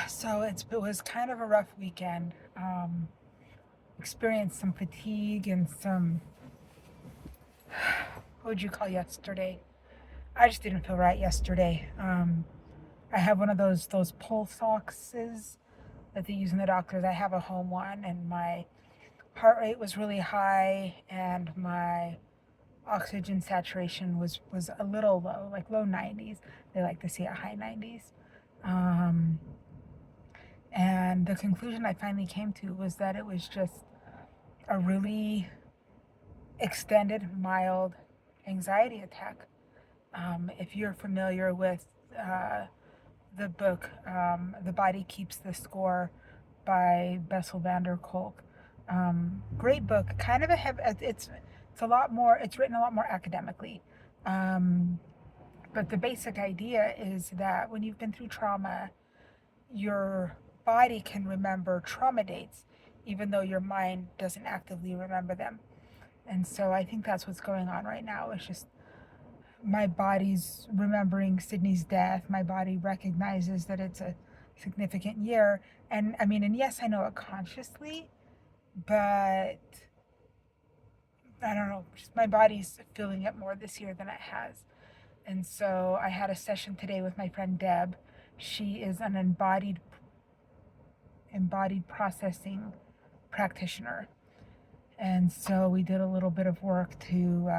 So it was kind of a rough weekend. Experienced some fatigue and some, what would you call yesterday? I just didn't feel right yesterday. I have one of those pulse oxes that they use in the doctors. I have a home one, and my heart rate was really high, and my oxygen saturation was a little low, like low 90s. They like to see a high 90s. Um, and the conclusion I finally came to was that it was just a really extended, mild anxiety attack. If you're familiar with the book, The Body Keeps the Score by Bessel van der Kolk, great book. Kind of a heavy, it's a lot more. It's written a lot more academically, um, but the basic idea is that when you've been through trauma, your body can remember trauma dates, even though your mind doesn't actively remember them. And so I think that's what's going on right now. It's just my body's remembering Sydney's death. My body recognizes that it's a significant year. And I mean, and yes, I know it consciously, but I don't know, just my body's feeling it more this year than it has. And so I had a session today with my friend Deb. She is an embodied processing practitioner. And so we did a little bit of work to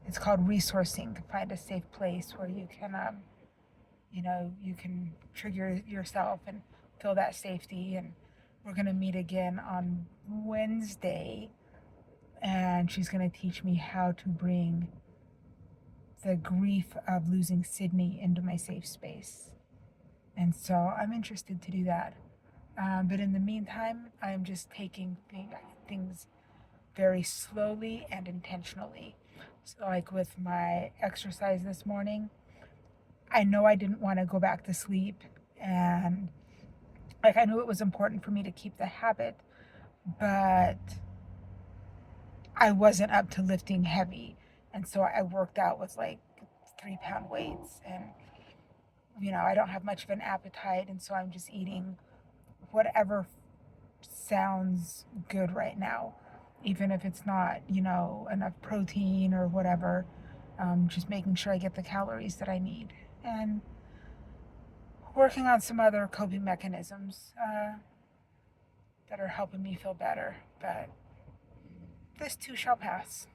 it's called resourcing, to find a safe place where you can you can trigger yourself and feel that safety. And we're going to meet again on Wednesday, and she's going to teach me how to bring the grief of losing Sydney into my safe space. And so I'm interested to do that. But in the meantime, I'm just taking things very slowly and intentionally. So, like with my exercise this morning, I know I didn't want to go back to sleep. And like I knew it was important for me to keep the habit, but I wasn't up to lifting heavy. And so I worked out with like 3 pound weights. And, I don't have much of an appetite. And so I'm just eating whatever sounds good right now, even if it's not, enough protein or whatever. Just making sure I get the calories that I need, and working on some other coping mechanisms that are helping me feel better. But this too shall pass.